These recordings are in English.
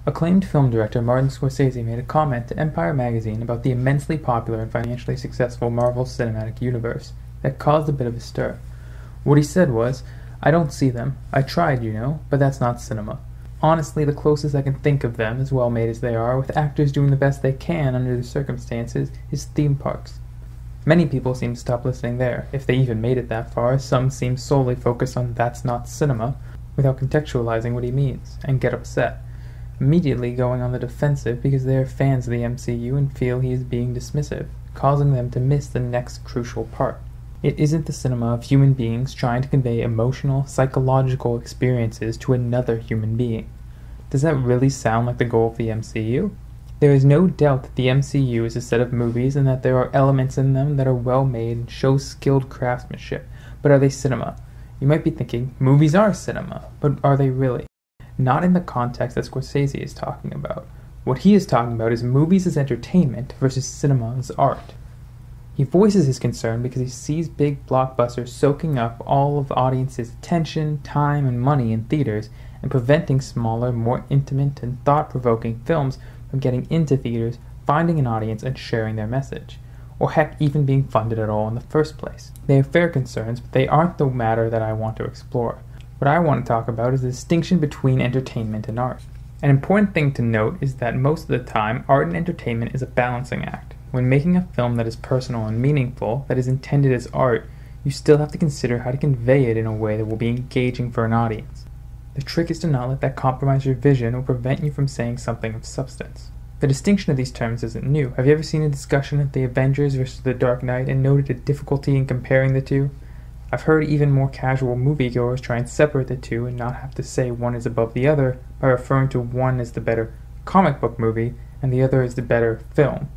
Acclaimed film director Martin Scorsese made a comment to Empire magazine about the immensely popular and financially successful Marvel Cinematic Universe that caused a bit of a stir. What he said was, "I don't see them. I tried, but that's not cinema. Honestly, the closest I can think of them, as well made as they are, with actors doing the best they can under the circumstances, is theme parks." Many people seem to stop listening there, if they even made it that far. Some seem solely focused on "that's not cinema," without contextualizing what he means, and get upset, immediately going on the defensive because they are fans of the MCU and feel he is being dismissive, causing them to miss the next crucial part. It isn't the cinema of human beings trying to convey emotional, psychological experiences to another human being. Does that really sound like the goal of the MCU? There is no doubt that the MCU is a set of movies and that there are elements in them that are well made and show skilled craftsmanship, but are they cinema? You might be thinking, movies are cinema, but are they really? Not in the context that Scorsese is talking about. What he is talking about is movies as entertainment versus cinema as art. He voices his concern because he sees big blockbusters soaking up all of the audience's attention, time, and money in theaters and preventing smaller, more intimate, and thought-provoking films from getting into theaters, finding an audience, and sharing their message, or heck, even being funded at all in the first place. They are fair concerns, but they aren't the matter that I want to explore. What I want to talk about is the distinction between entertainment and art. An important thing to note is that most of the time, art and entertainment is a balancing act. When making a film that is personal and meaningful, that is intended as art, you still have to consider how to convey it in a way that will be engaging for an audience. The trick is to not let that compromise your vision or prevent you from saying something of substance. The distinction of these terms isn't new. Have you ever seen a discussion of the Avengers versus the Dark Knight and noted the difficulty in comparing the two? I've heard even more casual moviegoers try and separate the two and not have to say one is above the other by referring to one as the better comic book movie and the other as the better film.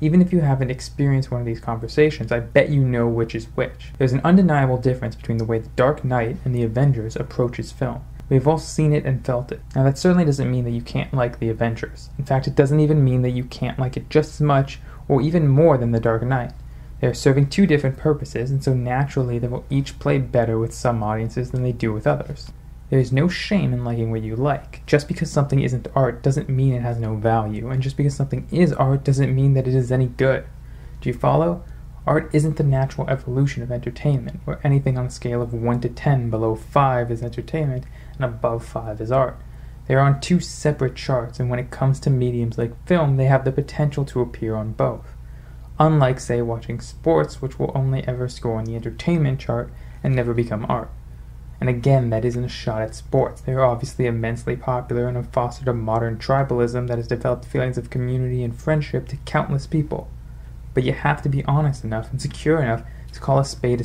Even if you haven't experienced one of these conversations, I bet you know which is which. There's an undeniable difference between the way the Dark Knight and the Avengers approaches film. We've all seen it and felt it. Now that certainly doesn't mean that you can't like the Avengers. In fact, it doesn't even mean that you can't like it just as much or even more than the Dark Knight. They are serving two different purposes, and so naturally they will each play better with some audiences than they do with others. There is no shame in liking what you like. Just because something isn't art doesn't mean it has no value, and just because something is art doesn't mean that it is any good. Do you follow? Art isn't the natural evolution of entertainment, where anything on a scale of 1 to 10 below 5 is entertainment and above 5 is art. They are on two separate charts, and when it comes to mediums like film, they have the potential to appear on both. Unlike, say, watching sports, which will only ever score on the entertainment chart and never become art. And again, that isn't a shot at sports. They are obviously immensely popular and have fostered a modern tribalism that has developed feelings of community and friendship to countless people. But you have to be honest enough and secure enough to call a spade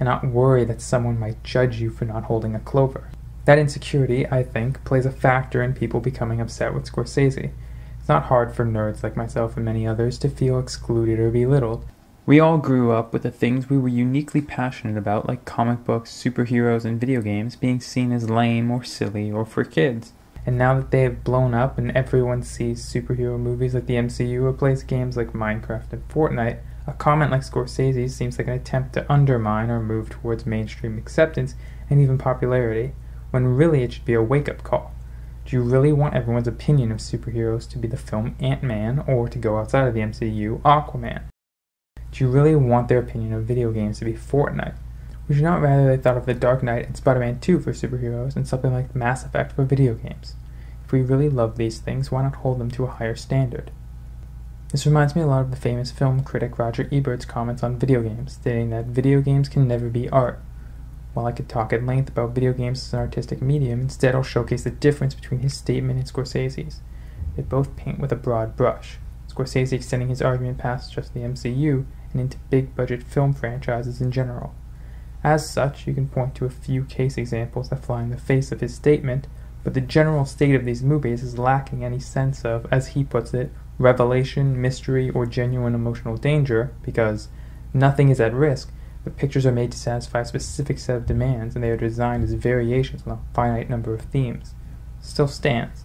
and not worry that someone might judge you for not holding a clover. That insecurity, I think, plays a factor in people becoming upset with Scorsese. It's not hard for nerds like myself and many others to feel excluded or belittled. We all grew up with the things we were uniquely passionate about, like comic books, superheroes, and video games, being seen as lame or silly or for kids. And now that they have blown up and everyone sees superhero movies like the MCU replace games like Minecraft and Fortnite, a comment like Scorsese's seems like an attempt to undermine or move towards mainstream acceptance and even popularity, when really it should be a wake-up call. Do you really want everyone's opinion of superheroes to be the film Ant-Man, or to go outside of the MCU, Aquaman? Do you really want their opinion of video games to be Fortnite? Would you not rather they thought of The Dark Knight and Spider-Man 2 for superheroes and something like Mass Effect for video games? If we really love these things, why not hold them to a higher standard? This reminds me a lot of the famous film critic Roger Ebert's comments on video games, stating that video games can never be art. While I could talk at length about video games as an artistic medium, instead I'll showcase the difference between his statement and Scorsese's. They both paint with a broad brush, Scorsese extending his argument past just the MCU and into big-budget film franchises in general. As such, you can point to a few case examples that fly in the face of his statement, but the general state of these movies is lacking any sense of, as he puts it, revelation, mystery, or genuine emotional danger, because nothing is at risk, but pictures are made to satisfy a specific set of demands, and they are designed as variations on a finite number of themes. Still stands.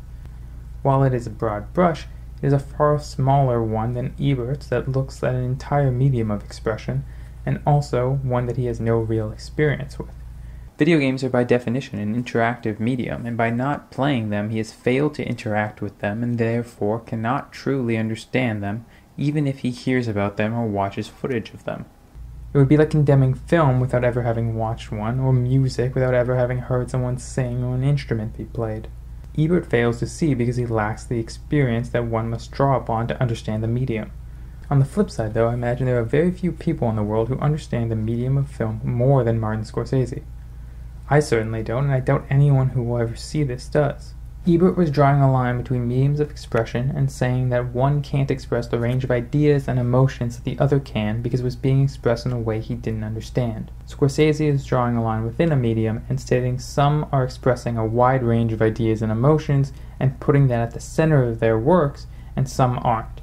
While it is a broad brush, it is a far smaller one than Ebert's that looks at an entire medium of expression, and also one that he has no real experience with. Video games are by definition an interactive medium, and by not playing them he has failed to interact with them and therefore cannot truly understand them, even if he hears about them or watches footage of them. It would be like condemning film without ever having watched one, or music without ever having heard someone sing or an instrument be played. Ebert fails to see because he lacks the experience that one must draw upon to understand the medium. On the flip side, though, I imagine there are very few people in the world who understand the medium of film more than Martin Scorsese. I certainly don't, and I doubt anyone who will ever see this does. Ebert was drawing a line between mediums of expression and saying that one can't express the range of ideas and emotions that the other can because it was being expressed in a way he didn't understand. Scorsese is drawing a line within a medium and stating some are expressing a wide range of ideas and emotions and putting that at the center of their works, and some aren't.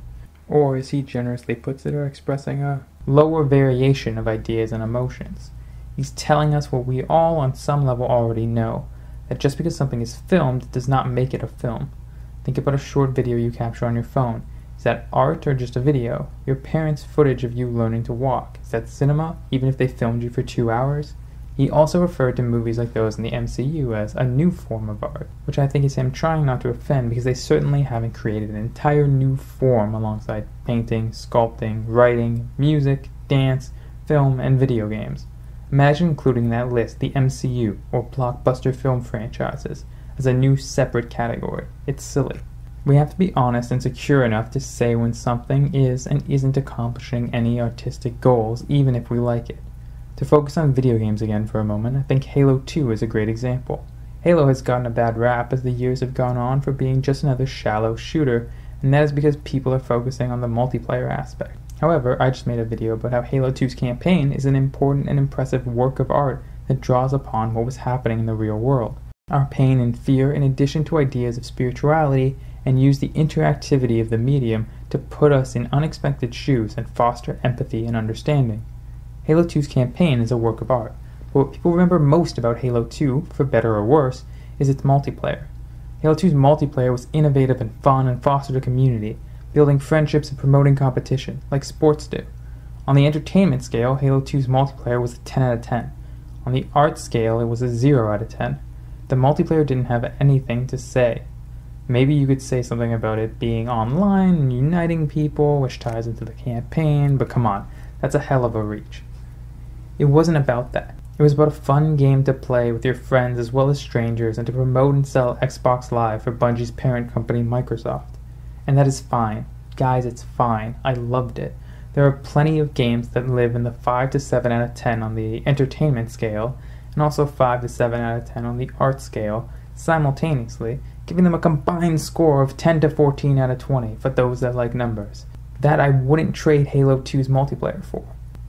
Or, as he generously puts it, are expressing a lower variation of ideas and emotions. He's telling us what we all on some level already know, that just because something is filmed does not make it a film. Think about a short video you capture on your phone. Is that art or just a video? Your parents' footage of you learning to walk. Is that cinema, even if they filmed you for 2 hours? He also referred to movies like those in the MCU as a new form of art, which I think is him trying not to offend because they certainly haven't created an entire new form alongside painting, sculpting, writing, music, dance, film, and video games. Imagine including in that list the MCU, or blockbuster film franchises, as a new separate category. It's silly. We have to be honest and secure enough to say when something is and isn't accomplishing any artistic goals, even if we like it. To focus on video games again for a moment, I think Halo 2 is a great example. Halo has gotten a bad rap as the years have gone on for being just another shallow shooter, and that is because people are focusing on the multiplayer aspect. However, I just made a video about how Halo 2's campaign is an important and impressive work of art that draws upon what was happening in the real world, our pain and fear in addition to ideas of spirituality, and use the interactivity of the medium to put us in unexpected shoes and foster empathy and understanding. Halo 2's campaign is a work of art, but what people remember most about Halo 2, for better or worse, is its multiplayer. Halo 2's multiplayer was innovative and fun and fostered a community, building friendships and promoting competition, like sports do. On the entertainment scale, Halo 2's multiplayer was a 10 out of 10. On the art scale, it was a 0 out of 10. The multiplayer didn't have anything to say. Maybe you could say something about it being online and uniting people, which ties into the campaign, but come on, that's a hell of a reach. It wasn't about that. It was about a fun game to play with your friends as well as strangers and to promote and sell Xbox Live for Bungie's parent company, Microsoft. And that is fine. Guys, it's fine. I loved it. There are plenty of games that live in the 5 to 7 out of 10 on the entertainment scale, and also 5 to 7 out of 10 on the art scale, simultaneously, giving them a combined score of 10 to 14 out of 20 for those that like numbers. That I wouldn't trade Halo 2's multiplayer for.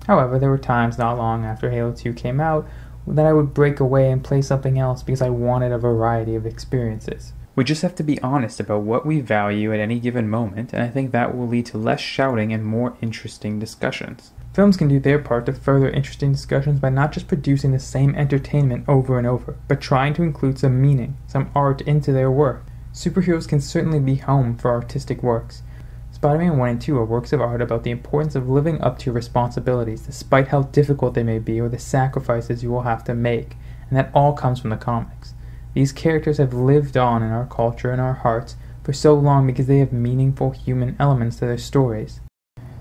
However, there were times not long after Halo 2 came out that I would break away and play something else because I wanted a variety of experiences. We just have to be honest about what we value at any given moment, and I think that will lead to less shouting and more interesting discussions. Films can do their part to further interesting discussions by not just producing the same entertainment over and over, but trying to include some meaning, some art into their work. Superheroes can certainly be home for artistic works. Spider-Man 1 and 2 are works of art about the importance of living up to your responsibilities, despite how difficult they may be or the sacrifices you will have to make, and that all comes from the comics. These characters have lived on in our culture and our hearts for so long because they have meaningful human elements to their stories.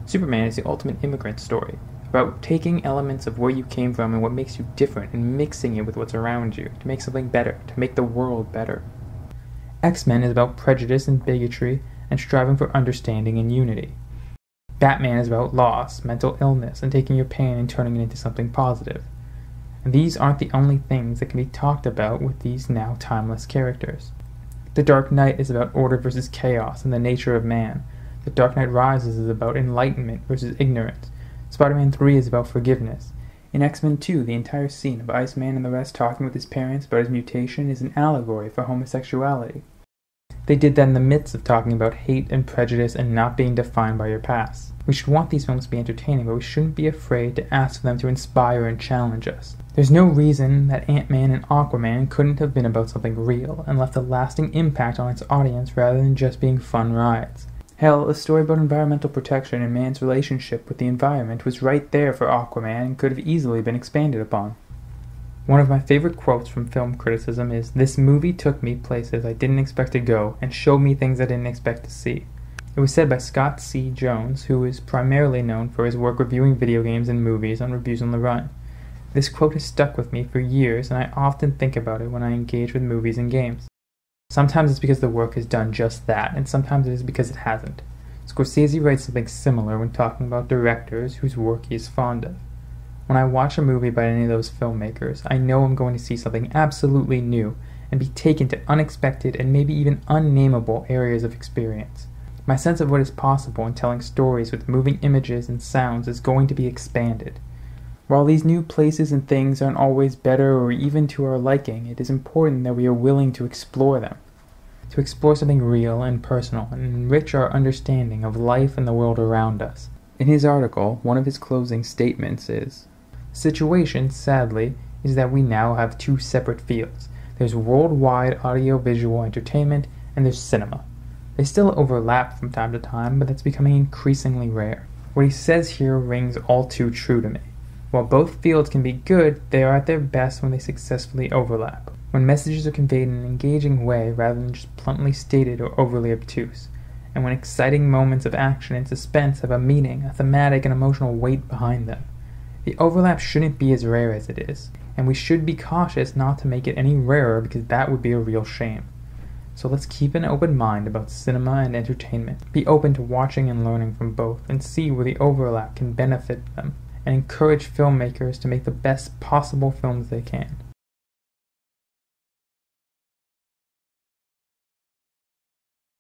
Superman is the ultimate immigrant story, about taking elements of where you came from and what makes you different and mixing it with what's around you to make something better, to make the world better. X-Men is about prejudice and bigotry and striving for understanding and unity. Batman is about loss, mental illness, and taking your pain and turning it into something positive. And these aren't the only things that can be talked about with these now timeless characters. The Dark Knight is about order versus chaos and the nature of man. The Dark Knight Rises is about enlightenment versus ignorance. Spider-Man 3 is about forgiveness. In X-Men 2, the entire scene of Iceman and the rest talking with his parents about his mutation is an allegory for homosexuality. They did that in the midst of talking about hate and prejudice and not being defined by your past. We should want these films to be entertaining, but we shouldn't be afraid to ask for them to inspire and challenge us. There's no reason that Ant-Man and Aquaman couldn't have been about something real and left a lasting impact on its audience rather than just being fun rides. Hell, a story about environmental protection and man's relationship with the environment was right there for Aquaman and could have easily been expanded upon. One of my favorite quotes from film criticism is, "This movie took me places I didn't expect to go and showed me things I didn't expect to see." It was said by Scott C. Jones, who is primarily known for his work reviewing video games and movies on Reviews on the Run. This quote has stuck with me for years, and I often think about it when I engage with movies and games. Sometimes it's because the work has done just that, and sometimes it is because it hasn't. Scorsese writes something similar when talking about directors whose work he is fond of. When I watch a movie by any of those filmmakers, I know I'm going to see something absolutely new and be taken to unexpected and maybe even unnameable areas of experience. My sense of what is possible in telling stories with moving images and sounds is going to be expanded. While these new places and things aren't always better or even to our liking, it is important that we are willing to explore them. To explore something real and personal and enrich our understanding of life and the world around us. In his article, one of his closing statements is, "The situation, sadly, is that we now have two separate fields. There's worldwide audiovisual entertainment and there's cinema. They still overlap from time to time, but that's becoming increasingly rare." What he says here rings all too true to me. While both fields can be good, they are at their best when they successfully overlap. When messages are conveyed in an engaging way rather than just bluntly stated or overly obtuse. And when exciting moments of action and suspense have a meaning, a thematic and emotional weight behind them. The overlap shouldn't be as rare as it is, and we should be cautious not to make it any rarer because that would be a real shame. So let's keep an open mind about cinema and entertainment. Be open to watching and learning from both, and see where the overlap can benefit them, and encourage filmmakers to make the best possible films they can.